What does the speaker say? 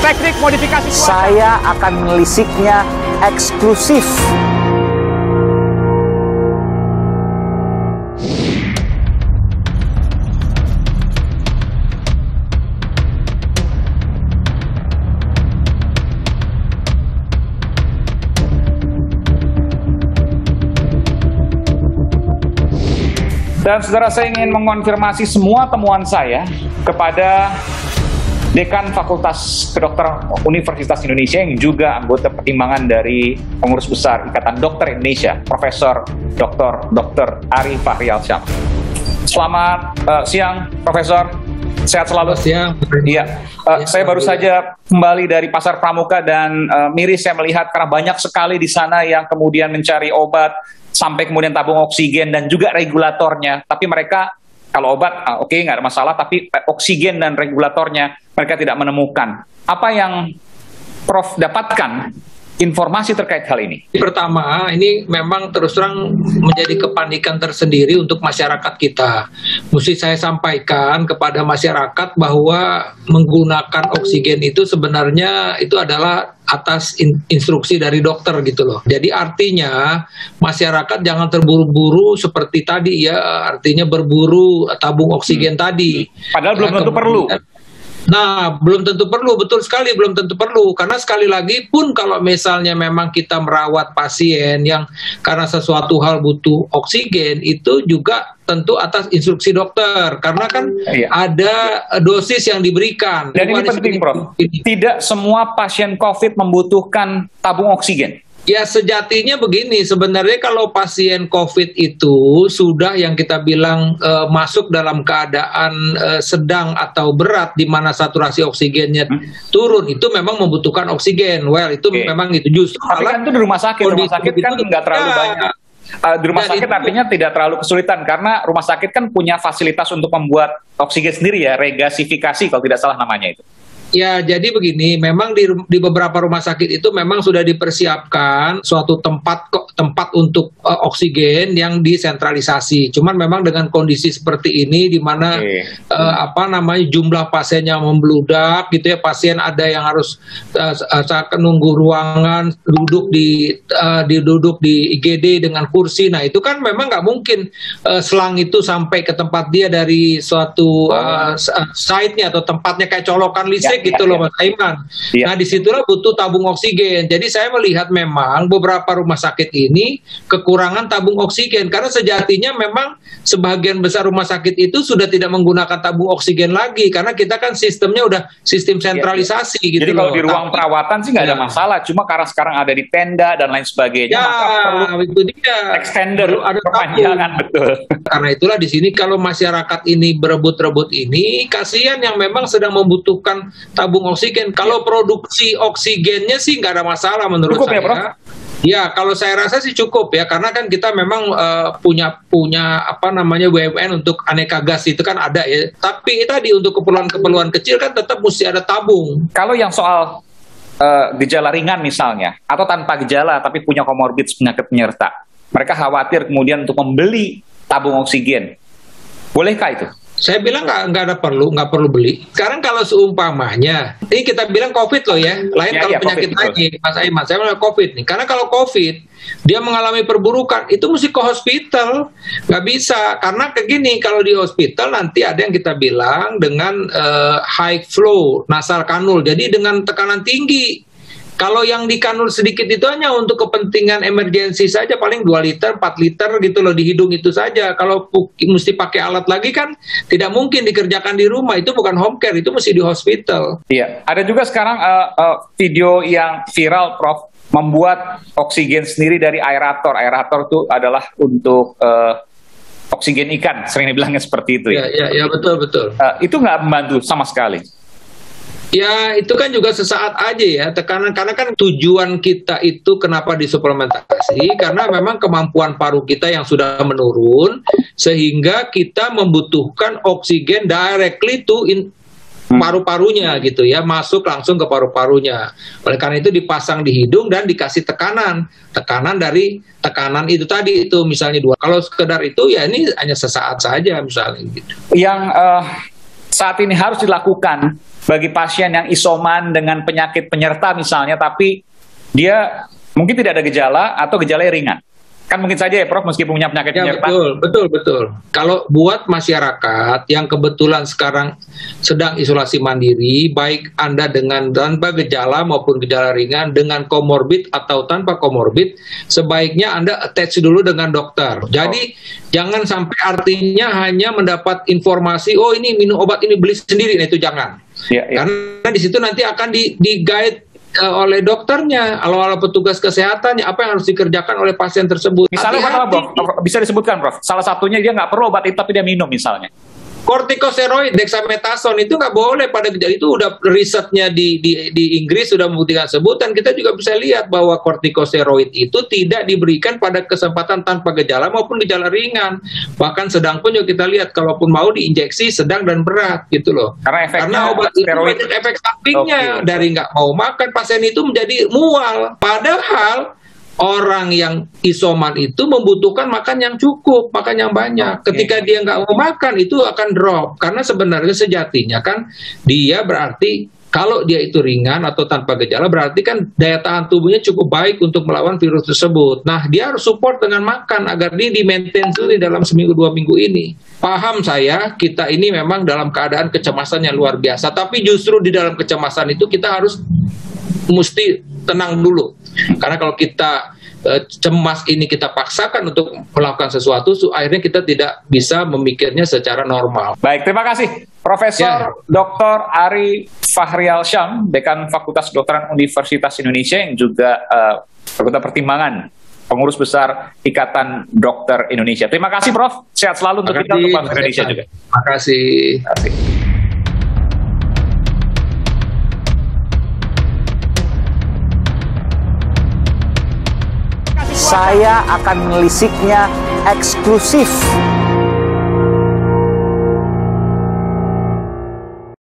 teknik modifikasi cuaca. Saya akan menelisiknya eksklusif. Dan saudara, saya ingin mengonfirmasi semua temuan saya kepada Dekan Fakultas Kedokteran Universitas Indonesia yang juga anggota pertimbangan dari Pengurus Besar Ikatan Dokter Indonesia, Profesor Dr. Ari Fahrialsyam. Selamat siang, Profesor. Sehat selalu. Siang. Iya. Saya baru saja kembali dari Pasar Pramuka dan miris saya melihat karena banyak sekali di sana yang kemudian mencari obat sampai kemudian tabung oksigen dan juga regulatornya. Tapi mereka kalau obat oke, nggak ada masalah, tapi oksigen dan regulatornya mereka tidak menemukan. Apa yang Prof dapatkan informasi terkait hal ini? Pertama, ini memang terus terang menjadi kepanikan tersendiri untuk masyarakat kita. Mesti saya sampaikan kepada masyarakat bahwa menggunakan oksigen itu sebenarnya itu adalah atas instruksi dari dokter gitu loh. Jadi artinya masyarakat jangan terburu-buru seperti tadi ya, artinya berburu tabung oksigen tadi. Padahal belum tentu perlu. Nah, belum tentu perlu, betul sekali belum tentu perlu. Karena sekali lagi pun kalau misalnya memang kita merawat pasien yang karena sesuatu hal butuh oksigen, itu juga tentu atas instruksi dokter. Karena kan ada dosis yang diberikan. Dan ini penting, Prof. Tidak semua pasien COVID membutuhkan tabung oksigen. Ya sejatinya begini, sebenarnya kalau pasien COVID itu sudah yang kita bilang masuk dalam keadaan sedang atau berat di mana saturasi oksigennya turun, itu memang membutuhkan oksigen. Well, itu memang itu justru. Tapi kan itu di rumah sakit kan nggak terlalu banyak. Di rumah sakit artinya tidak terlalu kesulitan karena rumah sakit kan punya fasilitas untuk membuat oksigen sendiri ya, regasifikasi kalau tidak salah namanya itu. Ya, jadi begini, memang di beberapa rumah sakit itu memang sudah dipersiapkan suatu tempat untuk oksigen yang disentralisasi. Cuman memang dengan kondisi seperti ini di mana jumlah pasiennya membludak gitu ya, pasien ada yang harus nunggu ruangan, duduk di IGD dengan kursi. Nah, itu kan memang nggak mungkin selang itu sampai ke tempat dia dari suatu site-nya atau tempatnya kayak colokan listrik gitu loh Mas Aiman. Nah disitulah butuh tabung oksigen. Jadi saya melihat memang beberapa rumah sakit ini kekurangan tabung oksigen karena sejatinya memang sebagian besar rumah sakit itu sudah tidak menggunakan tabung oksigen lagi karena kita kan sistemnya udah sistem sentralisasi gitu. Jadi kalau di ruang perawatan sih nggak ada masalah, cuma karena sekarang ada di tenda dan lain sebagainya, maka perlu itu dia extender, ada perpanjangan, betul. Karena itulah di sini kalau masyarakat ini berebut-rebut ini, kasihan yang memang sedang membutuhkan tabung oksigen. Kalau produksi oksigennya sih nggak ada masalah menurut cukup saya. Ya, Prof? Ya, kalau saya rasa sih cukup ya, karena kan kita memang punya BUMN untuk aneka gas itu kan ada ya. Tapi tadi untuk keperluan kecil kan tetap mesti ada tabung. Kalau yang soal gejala ringan misalnya, atau tanpa gejala tapi punya komorbid penyakit penyerta, mereka khawatir kemudian untuk membeli tabung oksigen. Bolehkah itu? Saya bilang nggak perlu beli. Sekarang kalau seumpamanya, ini kita bilang COVID loh ya, lain kalau penyakit lain, Mas Aiman. Saya bilang COVID nih, karena kalau COVID dia mengalami perburukan, itu mesti ke hospital, nggak bisa. Karena begini, kalau di hospital nanti ada yang kita bilang dengan high flow nasal kanul, jadi dengan tekanan tinggi. Kalau yang dikanul sedikit itu hanya untuk kepentingan emergensi saja, paling 2 liter, 4 liter gitu loh di hidung itu saja. Kalau mesti pakai alat lagi kan tidak mungkin dikerjakan di rumah, itu bukan home care, itu mesti di hospital. Iya, ada juga sekarang video yang viral, Prof, membuat oksigen sendiri dari aerator. Aerator itu adalah untuk oksigen ikan, sering dibilangnya seperti itu ya. Ya, betul. Itu nggak membantu sama sekali. Ya itu kan juga sesaat aja ya tekanan, karena kan tujuan kita itu kenapa disuplementasi, karena memang kemampuan paru kita yang sudah menurun sehingga kita membutuhkan oksigen directly to paru-parunya gitu ya, masuk langsung ke paru-parunya. Oleh karena itu dipasang di hidung dan dikasih tekanan dari tekanan itu tadi itu misalnya 2. Kalau sekedar itu ya ini hanya sesaat saja misalnya gitu. Yang saat ini harus dilakukan bagi pasien yang isoman dengan penyakit penyerta misalnya, tapi dia mungkin tidak ada gejala atau gejalanya ringan. Kan mungkin saja ya Prof, meskipun punya penyakit Ya, penyerta. betul. Kalau buat masyarakat yang kebetulan sekarang sedang isolasi mandiri, baik Anda dengan tanpa gejala maupun gejala ringan, dengan komorbid atau tanpa komorbid, sebaiknya Anda attach dulu dengan dokter. Jadi jangan sampai artinya hanya mendapat informasi, oh ini minum obat ini beli sendiri, nah itu jangan. Ya. Karena di situ nanti akan di-guide oleh dokternya, oleh petugas kesehatannya, apa yang harus dikerjakan oleh pasien tersebut. Misalnya apa, Prof? Bisa disebutkan, Prof? Salah satunya dia nggak perlu obat itu, tapi dia minum misalnya. Kortikosteroid, dexamethasone itu nggak boleh pada gejala, itu udah risetnya di Inggris sudah membuktikan sebutan. Kita juga bisa lihat bahwa kortikosteroid itu tidak diberikan pada kesempatan tanpa gejala maupun gejala ringan. Bahkan sedang pun juga kita lihat, kalaupun mau diinjeksi sedang dan berat gitu loh. Karena obat itu banyak efek sampingnya. Dari nggak mau makan, pasien itu menjadi mual. Padahal orang yang isoman itu membutuhkan makan yang cukup, makan yang banyak. Ketika dia nggak mau makan, itu akan drop. Karena sebenarnya sejatinya kan dia berarti kalau dia itu ringan atau tanpa gejala, berarti kan daya tahan tubuhnya cukup baik untuk melawan virus tersebut. Nah, dia harus support dengan makan agar dia di-maintain dulu dalam seminggu 2 minggu ini. Paham saya, kita ini memang dalam keadaan kecemasan yang luar biasa. Tapi justru di dalam kecemasan itu kita harus mesti tenang dulu. Karena kalau kita cemas ini kita paksakan untuk melakukan sesuatu, akhirnya kita tidak bisa memikirnya secara normal. Baik, terima kasih Profesor Dr. Ari Fahrialsyam, Dekan Fakultas Kedokteran Universitas Indonesia yang juga anggota pertimbangan pengurus besar Ikatan Dokter Indonesia. Terima kasih Prof. Sehat selalu untuk kita, untuk bangsa Indonesia juga. Terima kasih. Terima kasih. Saya akan menelisiknya eksklusif